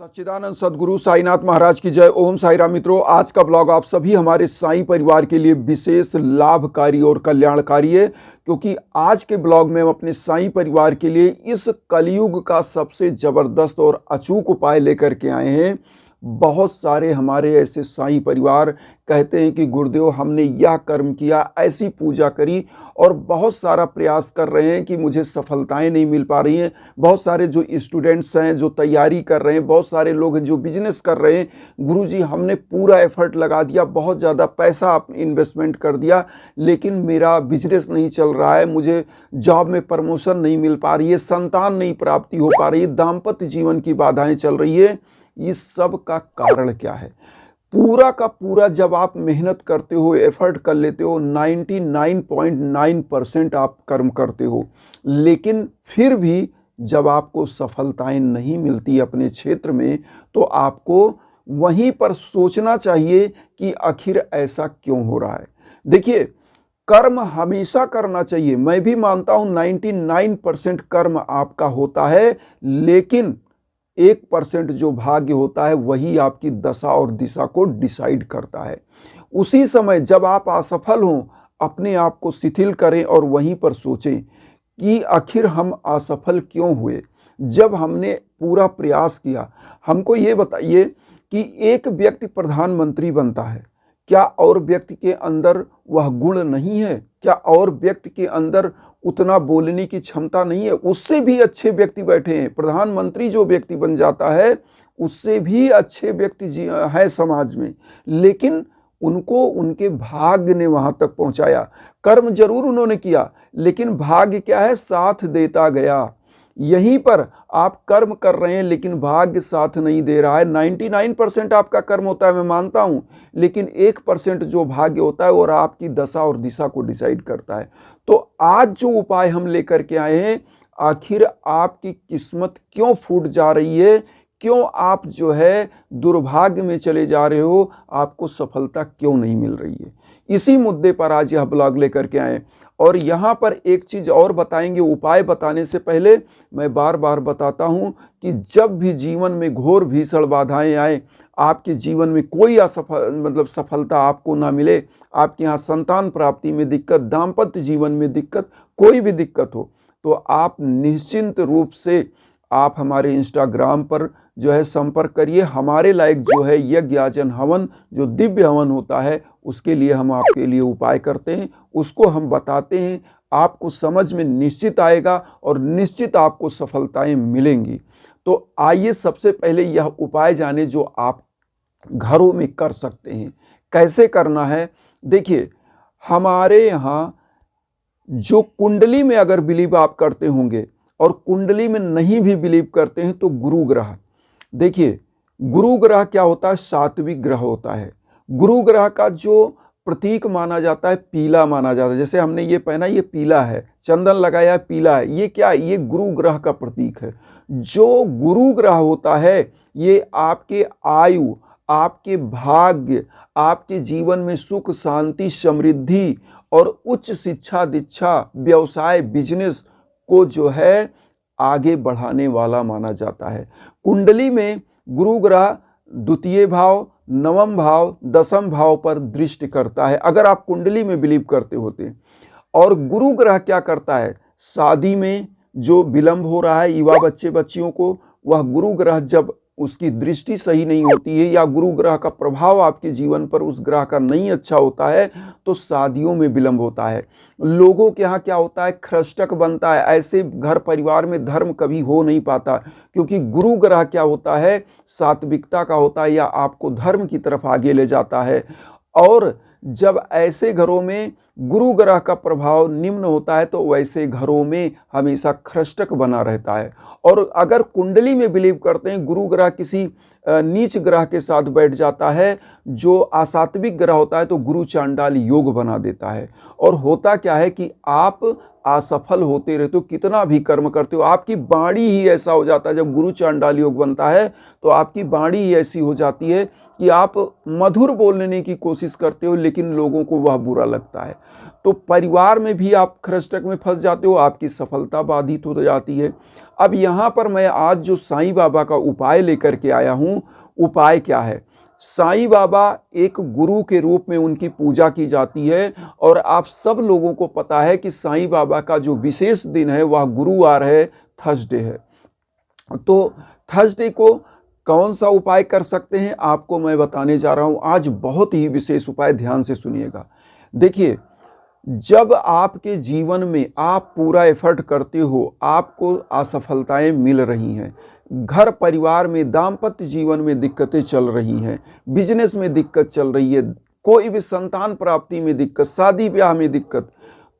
सच्चिदानंद सदगुरु साईनाथ महाराज की जय। ओम साई राम। मित्रों, आज का ब्लॉग आप सभी हमारे साईं परिवार के लिए विशेष लाभकारी और कल्याणकारी है, क्योंकि आज के ब्लॉग में हम अपने साईं परिवार के लिए इस कलयुग का सबसे जबरदस्त और अचूक उपाय लेकर के आए हैं। बहुत सारे हमारे ऐसे साईं परिवार कहते हैं कि गुरुदेव हमने यह कर्म किया, ऐसी पूजा करी और बहुत सारा प्रयास कर रहे हैं कि मुझे सफलताएं नहीं मिल पा रही हैं। बहुत सारे जो स्टूडेंट्स हैं जो तैयारी कर रहे हैं, बहुत सारे लोग हैं जो बिजनेस कर रहे हैं, गुरुजी हमने पूरा एफर्ट लगा दिया, बहुत ज़्यादा पैसा इन्वेस्टमेंट कर दिया, लेकिन मेरा बिजनेस नहीं चल रहा है, मुझे जॉब में प्रमोशन नहीं मिल पा रही है, संतान नहीं प्राप्ति हो पा रही है, दाम्पत्य जीवन की बाधाएं चल रही है। इस सब का कारण क्या है? पूरा का पूरा जब आप मेहनत करते हो, एफर्ट कर लेते हो, 99.9% आप कर्म करते हो, लेकिन फिर भी जब आपको सफलताएं नहीं मिलती अपने क्षेत्र में, तो आपको वहीं पर सोचना चाहिए कि आखिर ऐसा क्यों हो रहा है। देखिए, कर्म हमेशा करना चाहिए। मैं भी मानता हूं 99% कर्म आपका होता है, लेकिन 1% जो भाग्य होता है वही आपकी दशा और दिशा को डिसाइड करता है। उसी समय जब आप असफल हों, अपने आप को शिथिल करें और वहीं पर सोचें कि आखिर हम असफल क्यों हुए। जब हमने पूरा प्रयास किया, हमको ये बताइए कि एक व्यक्ति प्रधानमंत्री बनता है, क्या और व्यक्ति के अंदर वह गुण नहीं है? क्या और व्यक्ति के अंदर उतना बोलने की क्षमता नहीं है? उससे भी अच्छे व्यक्ति बैठे हैं। प्रधानमंत्री जो व्यक्ति बन जाता है, उससे भी अच्छे व्यक्ति है समाज में, लेकिन उनको उनके भाग्य ने वहां तक पहुंचाया। कर्म जरूर उन्होंने किया, लेकिन भाग्य क्या है? साथ देता गया। यहीं पर आप कर्म कर रहे हैं, लेकिन भाग्य साथ नहीं दे रहा है। 99% आपका कर्म होता है, मैं मानता हूं, लेकिन 1% जो भाग्य होता है और आपकी दशा और दिशा को डिसाइड करता है। तो आज जो उपाय हम लेकर के आए हैं, आखिर आपकी किस्मत क्यों फूट जा रही है, क्यों आप जो है दुर्भाग्य में चले जा रहे हो, आपको सफलता क्यों नहीं मिल रही है, इसी मुद्दे पर आज यह ब्लॉग लेकर के आए। और यहाँ पर एक चीज़ और बताएंगे। उपाय बताने से पहले मैं बार बार बताता हूँ कि जब भी जीवन में घोर भीषण बाधाएं आए, आपके जीवन में कोई सफलता आपको ना मिले, आपके यहाँ संतान प्राप्ति में दिक्कत, दाम्पत्य जीवन में दिक्कत, कोई भी दिक्कत हो, तो आप निश्चिंत रूप से आप हमारे इंस्टाग्राम पर जो है संपर्क करिए। हमारे लायक जो है यज्ञ याचन हवन, जो दिव्य हवन होता है, उसके लिए हम आपके लिए उपाय करते हैं, उसको हम बताते हैं। आपको समझ में निश्चित आएगा और निश्चित आपको सफलताएं मिलेंगी। तो आइए सबसे पहले यह उपाय जाने जो आप घरों में कर सकते हैं। कैसे करना है? देखिए, हमारे यहाँ जो कुंडली में अगर बिलीव आप करते होंगे और कुंडली में नहीं भी बिलीव करते हैं, तो गुरु ग्रह, देखिए गुरु ग्रह क्या होता है? सात्विक ग्रह होता है। गुरु ग्रह का जो प्रतीक माना जाता है, पीला माना जाता है। जैसे हमने ये पहना, ये पीला है, चंदन लगाया है, पीला है, ये क्या है? ये गुरु ग्रह का प्रतीक है। जो गुरु ग्रह होता है, ये आपके आयु, आपके भाग्य, आपके जीवन में सुख शांति समृद्धि और उच्च शिक्षा दीक्षा, व्यवसाय, बिजनेस को जो है आगे बढ़ाने वाला माना जाता है। कुंडली में गुरु ग्रह द्वितीय भाव, नवम भाव, दसम भाव पर दृष्टि करता है, अगर आप कुंडली में बिलीव करते होते। और गुरु ग्रह क्या करता है? शादी में जो विलंब हो रहा है युवा बच्चे बच्चियों को, वह गुरु ग्रह जब उसकी दृष्टि सही नहीं होती है या गुरु ग्रह का प्रभाव आपके जीवन पर उस ग्रह का नहीं अच्छा होता है, तो शादियों में विलंब होता है। लोगों के यहाँ क्या होता है? ख्रष्टक बनता है। ऐसे घर परिवार में धर्म कभी हो नहीं पाता, क्योंकि गुरु ग्रह क्या होता है? सात्विकता का होता है, या आपको धर्म की तरफ आगे ले जाता है। और जब ऐसे घरों में गुरु ग्रह का प्रभाव निम्न होता है, तो वैसे घरों में हमेशा ख्रष्टक बना रहता है। और अगर कुंडली में बिलीव करते हैं गुरु ग्रह किसी नीच ग्रह के साथ बैठ जाता है, जो असात्विक ग्रह होता है, तो गुरु चांडाल योग बना देता है। और होता क्या है कि आप असफल होते रहते हो, कितना भी कर्म करते हो, आपकी वाणी ही ऐसा हो जाता है। जब गुरु चांडाल योग बनता है, तो आपकी वाणी ही ऐसी हो जाती है कि आप मधुर बोलने की कोशिश करते हो, लेकिन लोगों को वह बुरा लगता है। तो परिवार में भी आप खरचटक में फंस जाते हो, आपकी सफलता बाधित हो जाती है। अब यहाँ पर मैं आज जो साईं बाबा का उपाय लेकर के आया हूँ, उपाय क्या है? साईं बाबा एक गुरु के रूप में उनकी पूजा की जाती है और आप सब लोगों को पता है कि साईं बाबा का जो विशेष दिन है वह गुरुवार है, थर्सडे है। तो थर्सडे को कौन सा उपाय कर सकते हैं आपको मैं बताने जा रहा हूं आज। बहुत ही विशेष उपाय, ध्यान से सुनिएगा। देखिए, जब आपके जीवन में आप पूरा एफर्ट करते हो, आपको असफलताएं मिल रही हैं, घर परिवार में, दाम्पत्य जीवन में दिक्कतें चल रही हैं, बिजनेस में दिक्कत चल रही है, कोई भी संतान प्राप्ति में दिक्कत, शादी ब्याह में दिक्कत,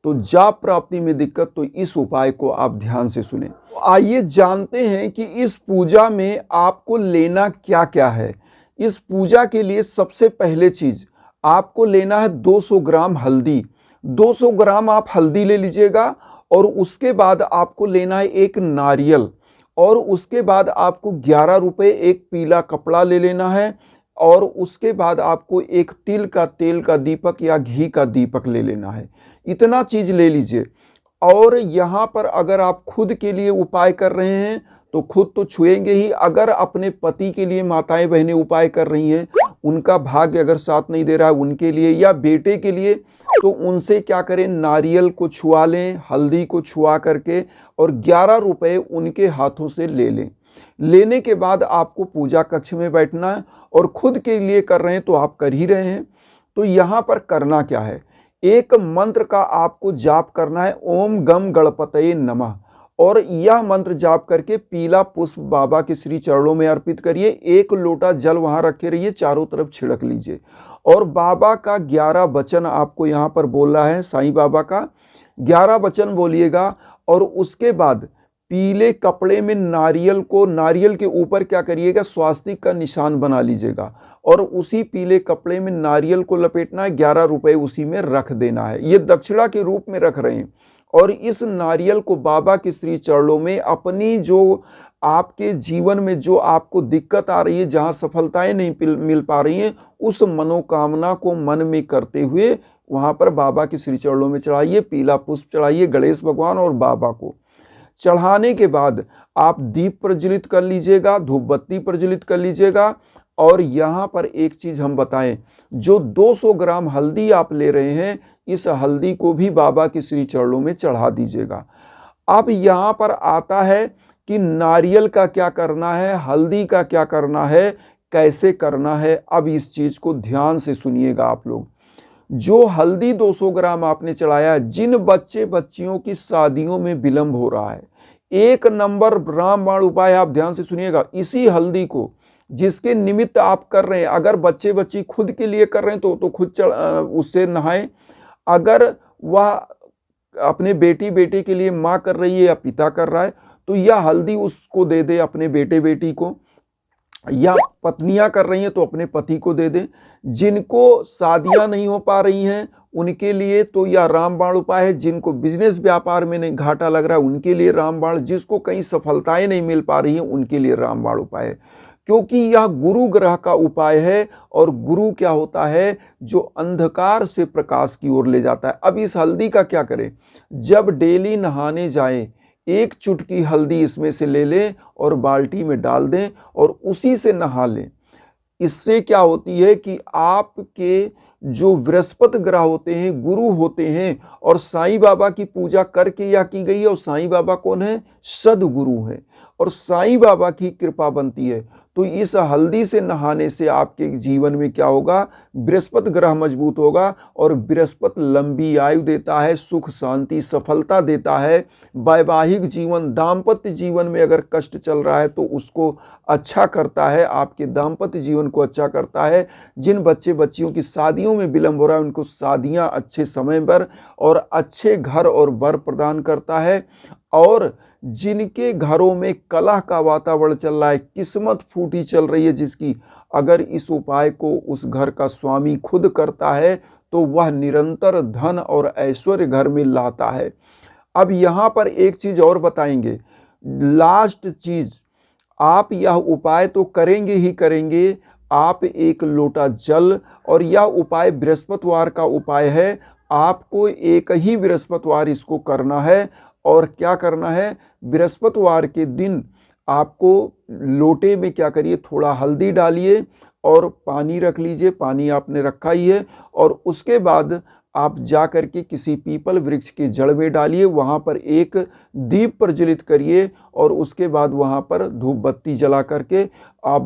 तो जॉब प्राप्ति में दिक्कत, तो इस उपाय को आप ध्यान से सुने। तो आइए जानते हैं कि इस पूजा में आपको लेना क्या क्या है। इस पूजा के लिए सबसे पहले चीज आपको लेना है 200 ग्राम हल्दी। 200 ग्राम आप हल्दी ले लीजिएगा और उसके बाद आपको लेना है एक नारियल और उसके बाद आपको 11 रुपए एक पीला कपड़ा ले लेना है और उसके बाद आपको एक तिल का तेल का दीपक या घी का दीपक ले लेना है। इतना चीज ले लीजिए। और यहाँ पर अगर आप खुद के लिए उपाय कर रहे हैं तो खुद तो छुएंगे ही, अगर अपने पति के लिए माताएं बहनें उपाय कर रही हैं, उनका भाग्य अगर साथ नहीं दे रहा है उनके लिए, या बेटे के लिए, तो उनसे क्या करें, नारियल को छुआ लें, हल्दी को छुआ करके और 11 रुपए उनके हाथों से ले लें। लेने के बाद आपको पूजा कक्ष में बैठना है और खुद के लिए कर रहे हैं तो आप कर ही रहे हैं। तो यहाँ पर करना क्या है, एक मंत्र का आपको जाप करना है, ओम गम गणपतये नमः। और यह मंत्र जाप करके पीला पुष्प बाबा के श्री चरणों में अर्पित करिए। एक लोटा जल वहां रखे रहिए, चारों तरफ छिड़क लीजिए और बाबा का 11 वचन आपको यहाँ पर बोलना है। साईं बाबा का 11 वचन बोलिएगा और उसके बाद पीले कपड़े में नारियल के ऊपर क्या करिएगा, स्वास्तिक का निशान बना लीजिएगा और उसी पीले कपड़े में नारियल को लपेटना है, 11 रुपए उसी में रख देना है। ये दक्षिणा के रूप में रख रहे हैं और इस नारियल को बाबा के श्री चरणों में अपनी जो आपके जीवन में जो आपको दिक्कत आ रही है, जहां सफलताएं नहीं मिल पा रही हैं, उस मनोकामना को मन में करते हुए वहां पर बाबा के श्री चरणों में चढ़ाइए। पीला पुष्प चढ़ाइए गणेश भगवान और बाबा को। चढ़ाने के बाद आप दीप प्रज्वलित कर लीजिएगा, धूप बत्ती प्रज्वलित कर लीजिएगा। और यहाँ पर एक चीज हम बताएं, जो 200 ग्राम हल्दी आप ले रहे हैं, इस हल्दी को भी बाबा के श्री चरणों में चढ़ा दीजिएगा। अब यहाँ पर आता है कि नारियल का क्या करना है, हल्दी का क्या करना है, कैसे करना है। अब इस चीज को ध्यान से सुनिएगा आप लोग। जो हल्दी 200 ग्राम आपने चढ़ाया है, जिन बच्चे बच्चियों की शादियों में विलंब हो रहा है, 1 नंबर रामबाण उपाय, आप ध्यान से सुनिएगा। इसी हल्दी को जिसके निमित्त आप कर रहे हैं, अगर बच्चे बच्ची खुद के लिए कर रहे हैं तो खुद उससे नहाएं। अगर वह अपने बेटे के लिए माँ कर रही है या पिता कर रहा है, तो यह हल्दी उसको दे दे, अपने बेटे बेटी को, या पत्नियां कर रही हैं तो अपने पति को दे दें। जिनको शादियां नहीं हो पा रही हैं उनके लिए तो यह रामबाण उपाय है। जिनको बिजनेस व्यापार में नहीं घाटा लग रहा है उनके लिए रामबाण, जिसको कहीं सफलताएं नहीं मिल पा रही हैं उनके लिए रामबाण उपाय है, क्योंकि यह गुरु ग्रह का उपाय है। और गुरु क्या होता है, जो अंधकार से प्रकाश की ओर ले जाता है। अब इस हल्दी का क्या करें, जब डेली नहाने जाएं, 1 चुटकी हल्दी इसमें से ले लें और बाल्टी में डाल दें और उसी से नहा लें। इससे क्या होती है कि आपके जो बृहस्पति ग्रह होते हैं, गुरु होते हैं, और साईं बाबा की पूजा करके या की गई है, और साईं बाबा कौन है, सद्गुरु है, और साईं बाबा की कृपा बनती है। तो इस हल्दी से नहाने से आपके जीवन में क्या होगा, बृहस्पति ग्रह मजबूत होगा और बृहस्पति लंबी आयु देता है, सुख शांति सफलता देता है। वैवाहिक जीवन, दाम्पत्य जीवन में अगर कष्ट चल रहा है तो उसको अच्छा करता है, आपके दाम्पत्य जीवन को अच्छा करता है। जिन बच्चे बच्चियों की शादियों में विलंब हो रहा है उनको शादियां अच्छे समय पर और अच्छे घर और वर प्रदान करता है। और जिनके घरों में कलह का वातावरण चल रहा है, किस्मत फूटी चल रही है जिसकी, अगर इस उपाय को उस घर का स्वामी खुद करता है तो वह निरंतर धन और ऐश्वर्य घर में लाता है। अब यहाँ पर एक चीज और बताएंगे, लास्ट चीज, आप यह उपाय तो करेंगे ही करेंगे। आप 1 लोटा जल, और यह उपाय बृहस्पतिवार का उपाय है, आपको एक ही बृहस्पतिवार इसको करना है। और क्या करना है, बृहस्पतिवार के दिन आपको लोटे में क्या करिए, थोड़ा हल्दी डालिए और पानी रख लीजिए, पानी आपने रखा ही है, और उसके बाद आप जा कर के किसी पीपल वृक्ष की जड़ में डालिए, वहाँ पर एक दीप प्रज्वलित करिए और उसके बाद वहाँ पर धूप बत्ती जला करके आप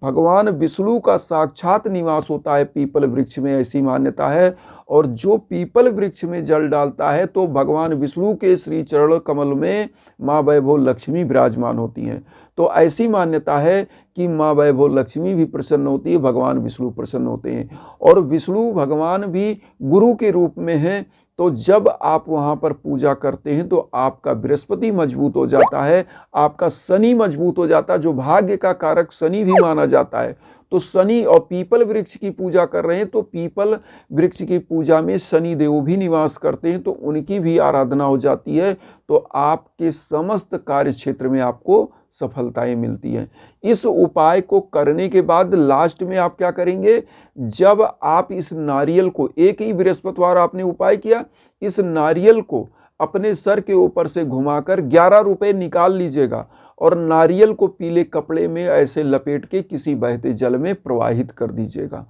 भगवान विष्णु का साक्षात निवास होता है पीपल वृक्ष में, ऐसी मान्यता है। और जो पीपल वृक्ष में जल डालता है तो भगवान विष्णु के श्री चरण कमल में माँ वैभव लक्ष्मी विराजमान होती हैं। तो ऐसी मान्यता है कि माँ वैभव लक्ष्मी भी प्रसन्न होती है, भगवान विष्णु प्रसन्न होते हैं, और विष्णु भगवान भी गुरु के रूप में हैं। तो जब आप वहाँ पर पूजा करते हैं तो आपका बृहस्पति मजबूत हो जाता है, आपका शनि मजबूत हो जाता है, जो भाग्य का कारक शनि भी माना जाता है। तो शनि, और पीपल वृक्ष की पूजा कर रहे हैं तो पीपल वृक्ष की पूजा में शनि देव भी निवास करते हैं, तो उनकी भी आराधना हो जाती है। तो आपके समस्त कार्य क्षेत्र में आपको सफलताएं मिलती हैं। इस उपाय को करने के बाद लास्ट में आप क्या करेंगे, जब आप इस नारियल को, एक ही बृहस्पतिवार आपने उपाय किया, इस नारियल को अपने सर के ऊपर से घुमाकर 11 रुपए निकाल लीजिएगा और नारियल को पीले कपड़े में ऐसे लपेट के किसी बहते जल में प्रवाहित कर दीजिएगा।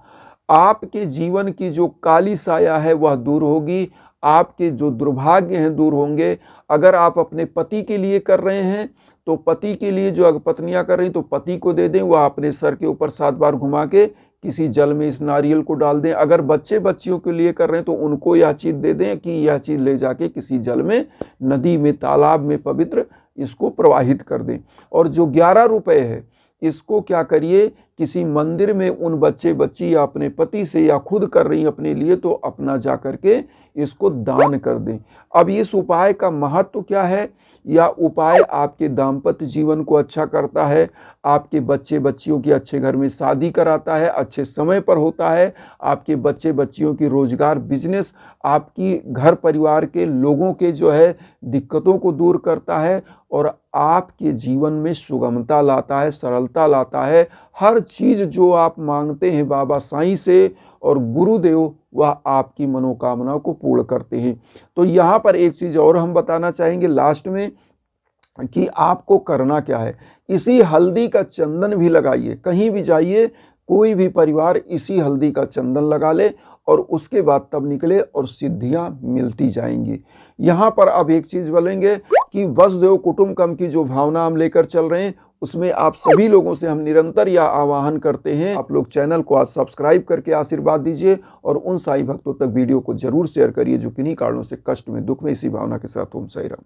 आपके जीवन की जो काली साया है वह दूर होगी, आपके जो दुर्भाग्य हैं दूर होंगे। अगर आप अपने पति के लिए कर रहे हैं तो पति के लिए, जो अगर पत्नियां कर रही तो पति को दे दें, वह अपने सर के ऊपर 7 बार घुमा के किसी जल में इस नारियल को डाल दें। अगर बच्चे बच्चियों के लिए कर रहे हैं तो उनको यह चीज़ दे दें कि यह चीज़ ले जाके किसी जल में, नदी में, तालाब में पवित्र इसको प्रवाहित कर दें। और जो 11 रुपए है इसको क्या करिए, किसी मंदिर में उन बच्चे बच्ची या अपने पति से या खुद कर रही अपने लिए तो अपना जा करके इसको दान कर दें। अब इस उपाय का महत्व क्या है, यह उपाय आपके दाम्पत्य जीवन को अच्छा करता है, आपके बच्चे बच्चियों की अच्छे घर में शादी कराता है, अच्छे समय पर होता है, आपके बच्चे बच्चियों की रोजगार, बिजनेस, आपकी घर परिवार के लोगों के जो है दिक्कतों को दूर करता है और आपके जीवन में सुगमता लाता है, सरलता लाता है। हर चीज़ जो आप मांगते हैं बाबा साईं से और गुरुदेव, वह आपकी मनोकामना को पूर्ण करते हैं। तो यहाँ पर एक चीज़ और हम बताना चाहेंगे लास्ट में कि आपको करना क्या है। इसी हल्दी का चंदन भी लगाइए, कहीं भी जाइए, कोई भी परिवार इसी हल्दी का चंदन लगा ले और उसके बाद तब निकले और सिद्धियां मिलती जाएंगी। यहाँ पर अब एक चीज़ बोलेंगे कि वसुदेव कुटुंबकम की जो भावना हम लेकर चल रहे हैं उसमें आप सभी लोगों से हम निरंतर यह आह्वान करते हैं, आप लोग चैनल को आज सब्सक्राइब करके आशीर्वाद दीजिए और उन साईं भक्तों तक वीडियो को जरूर शेयर करिए जो किन्हीं कारणों से कष्ट में, दुख में, इसी भावना के साथ ओम साईं राम।